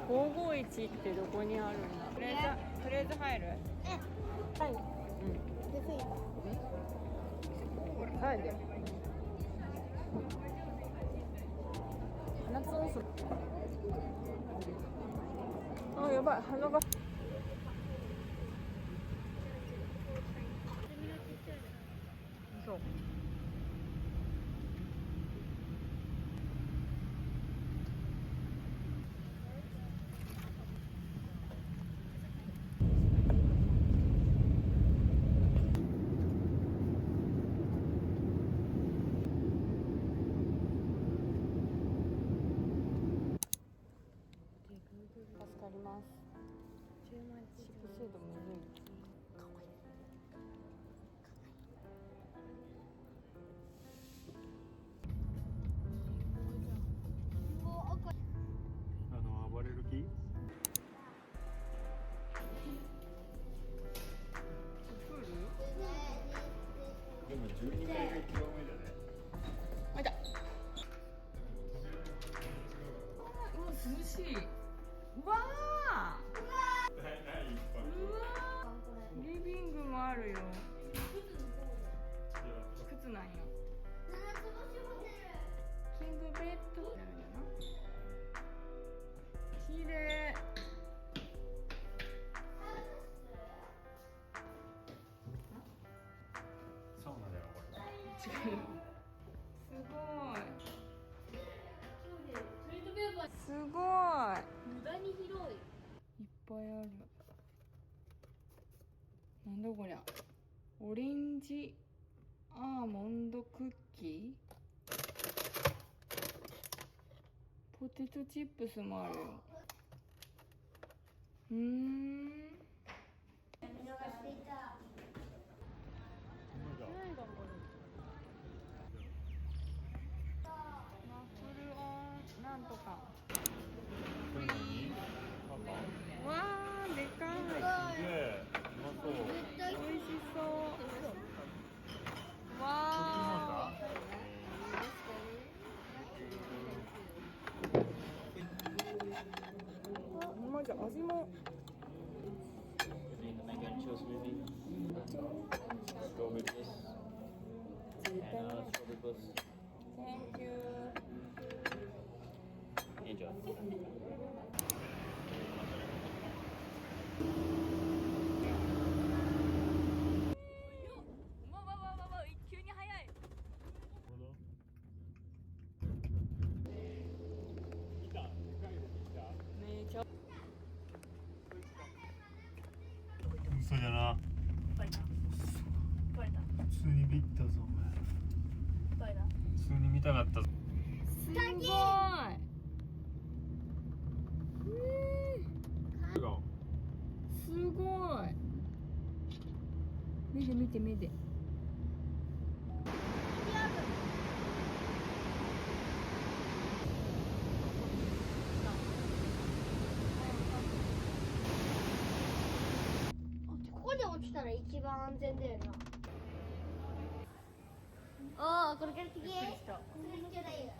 551ってどこにあるんだ。とりあえず入る。はい。うん。で、ついた。入るで。鼻つんす。あ、やばい、鼻が。そう。助かります。シップシェードむずい。かわいい。暴れる気？プール？でも12回目1キロ目だね。あ、いた。うわ、涼しい。うわあ。うわあ。リビングもあるよ。靴なんや。キングベッドなるんやな。綺麗。サウナだよこれ。違う。すごい。すごい。無駄に広い。いっぱいある。なんだこりゃ。オレンジアーモンドクッキー。ポテトチップスもあるよ。見逃していた。ワッフルオンなんとか。これ何？パわー、でかい。パ。すげえ。うまそう。美味しそう。わー。まじゃ味も。Thank you. Enjoy. 急に速い。めちゃ。嘘じゃな。バレた。バレた。普通に見たぞお前。バレた。普通に見たかったぞ。すごい。すごい。目で見て目で。ここで落ちたら一番安全だよな。おお、これから次。これからだよ。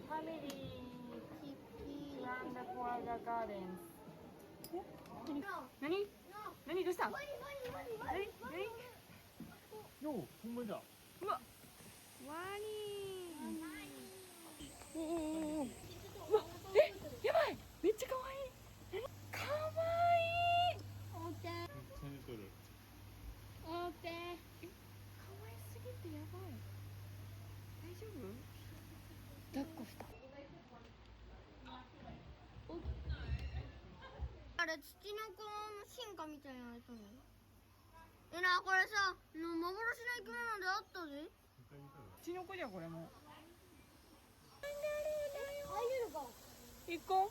ファミリーグランドコアガーデンズ。何？何どうした？何？よう、ほんまじゃ。うわ、ワニー。うわ、やばい。めっちゃ可愛い。可愛い。おーて。めっちゃ似とる。おーて。可愛すぎてやばい。大丈夫？抱っこした。あれ、ツチノコの進化みたいなやつね。な、これさ、幻の生き物であったぜ。ツチノコじゃこれも。入れるか。行こう。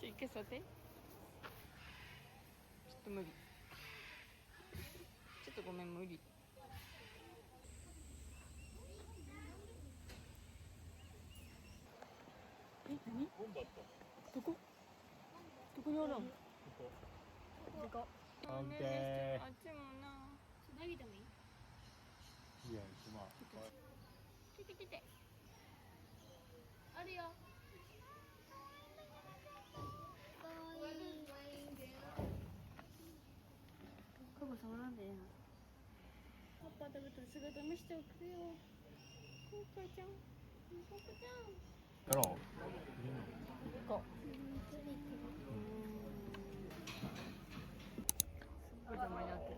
行けさて。ちょっと無理。ちょっとごめん無理。何？ボンバット。どこにおるん？ここ。でか。オッケあっちもな。つなぎでもいい？ー。いや、まあ。来て来て。あるよ。かわいい。カバ触らんでええな。パパ食べたら姿見せておくよ。ココちゃん。ココちゃん。やろ行こう。邪魔になってる。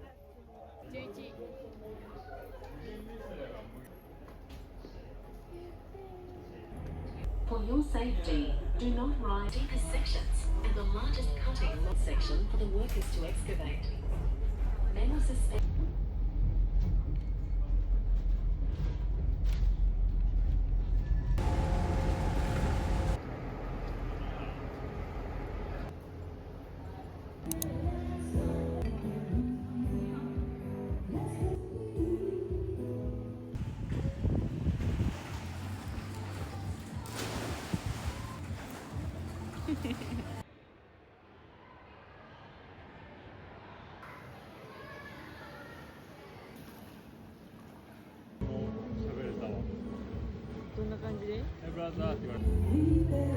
11。For your safety, do not ride deepest sections and the largest cutting section for the workers to excavate. Men are suspected.う。喋れたわ。どんな感じで？え、ブラザーって言われすごい。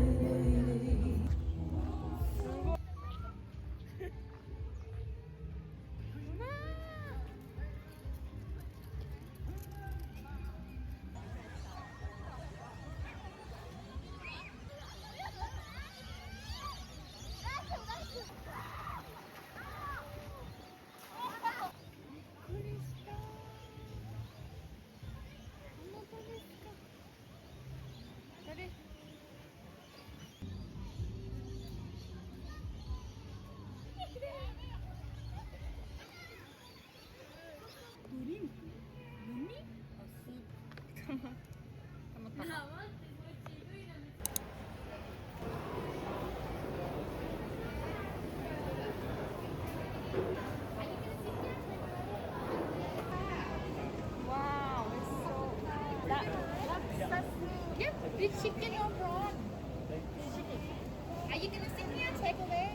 わあ、美味しそう。ラクサス。Yep, big chicken or prawn. Are you gonna sit here and take away?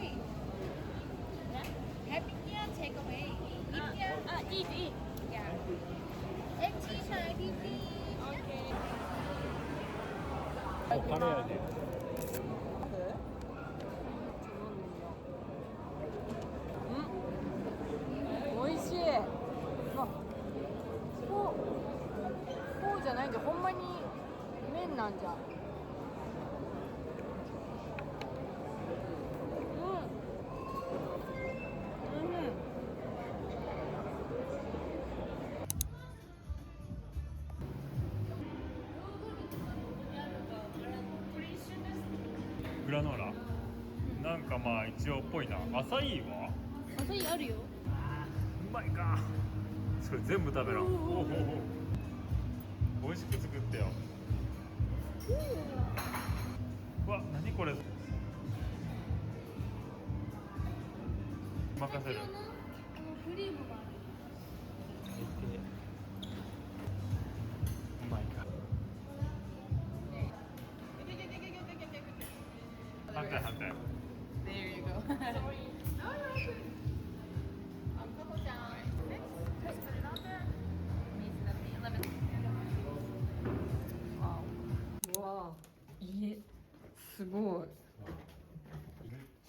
Happy here, take away. Eat here. あ、いいいい。 Yeah. Egg cheese, baby. オッケー。た。カレーやで。うん。美味しい。あ、こうじゃないんじゃ、ほんまに麺なんじゃ。グラノーラ。なんかまあ一応っぽいな。アサイーは？アサイあるよ。うまいか。それ全部食べろ。おお。美味しく作ってよ。うわ、何これ。任せる。クリームがある。うまいか。反対反対。There you go. Wow. わあ、家すごい。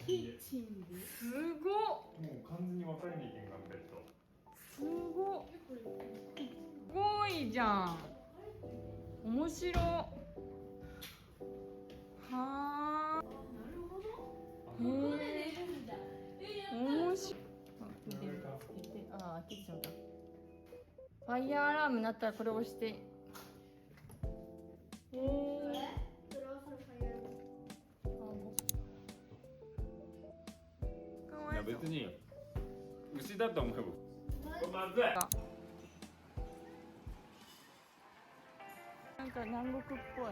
キッチンで。すごっ。もう完全に分かりにいけんかった人。すごっ。すごいじゃん。面白。はあ。へえ。面白い。あ、切ってしまった。ファイヤーアラーム鳴ったらこれ押して。へえ。いや別に牛だと思えば。まずい。なんか南国っぽい。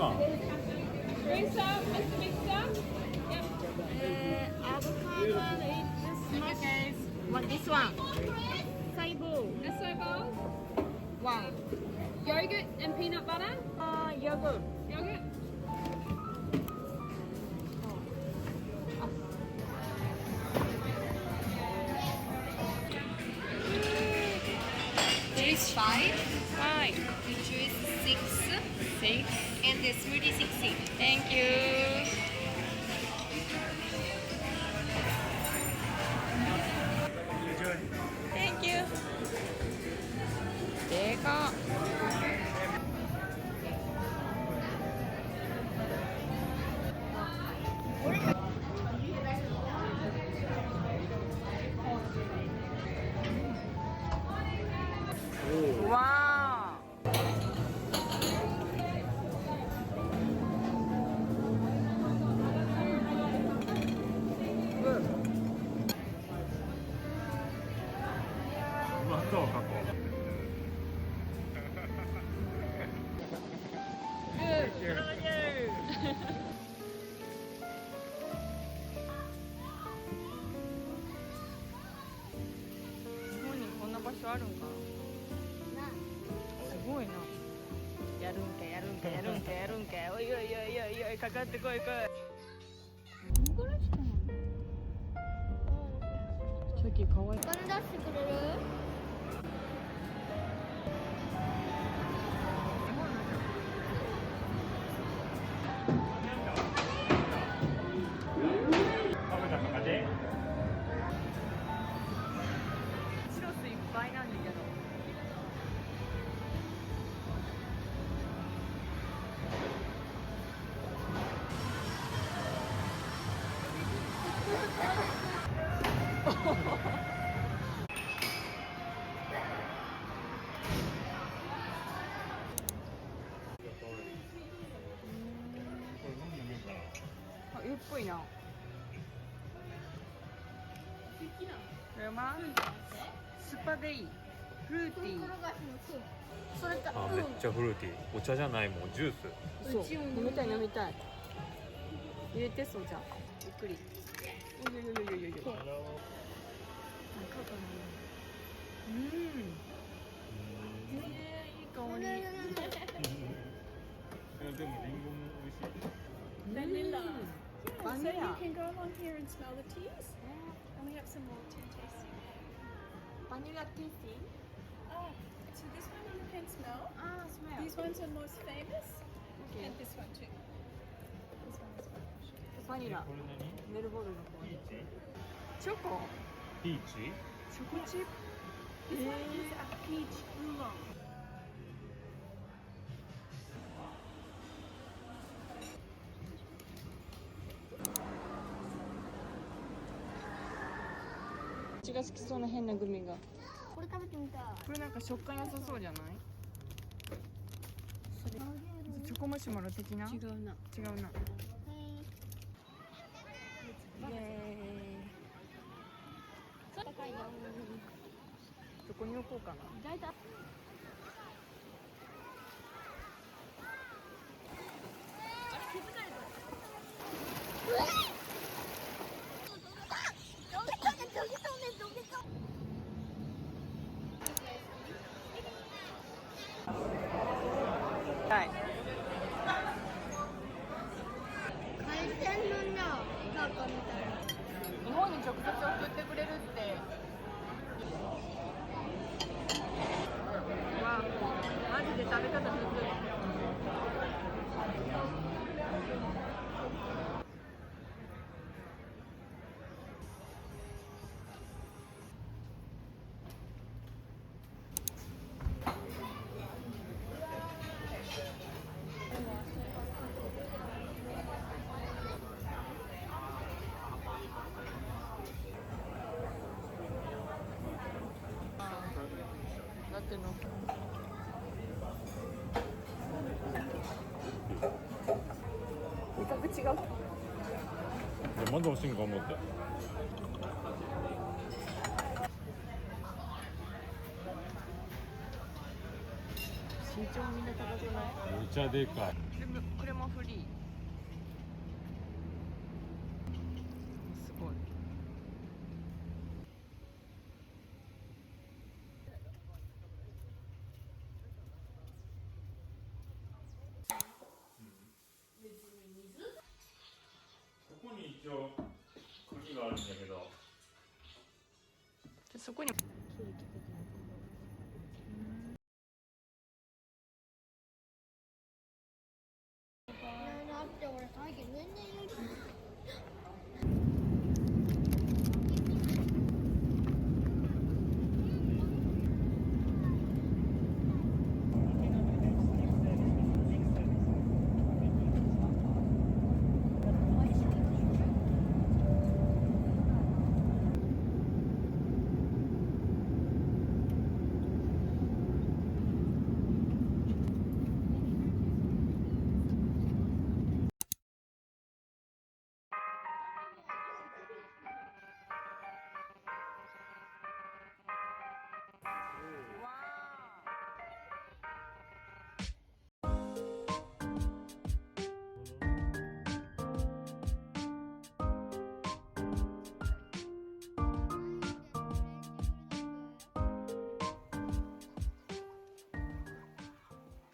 か。 Mix up, Mr. Mixer. Avocado is smash. What this one? Saibo. Acai bowl. One. Yogurt and peanut butter. Yogurt. Yogurt. Juice 5, Hi. the juice 6, 6. and the smoothie 16. Thank you. Thank you. でかっ。わうまそう過去。日本にこんな場所あるんかな。すごいな。やるんかやるんかやるんかやるんか。おいおいおいおいおいかかってこいこい。どんぐらいしかない。さっき可愛い。お金出してくれる？食べたかで。チロスいっぱいなんだけど。あ、湯っぽいな。これはスパゲイフルーティー。それか、あ、めっちゃフルーティー。お茶じゃないもん、ジュース。そう、飲みたい飲みたい。入れてそうじゃん。ゆっくり。おいおいおいおいおいおい。うん。いい香り。でもリンゴも美味しい。Vanilla. Vanilla. So you can go along here and smell the teas. And we have some more tea tasting. バニラティーティー。 Oh, so this one you can smell. あー、スメル。 These ones are most famous. Okay. And this one too. This one as well. バニラ。これ何？メルボルンの方に。ピーチ？チョコ。ピーチ？チョコチップ。 This one is a peach oolong. 私が好きそうな変なグミが。これ食べてみたい。これなんか食感良さそうじゃない？チョコマシュマロ的な？違うな。違うな。イエーイ。高いよ。どこに置こうかな。大体。はい。海鮮のな、なんかみたいな。日本に直接送ってくれるって。うわ、マジで食べ方むずい。だっての。味覚違う。まだ欲しいんか思って。身長みんな高くない？めっちゃでかい。これもごい。ここに一応釘があるんだけど、じゃあそこに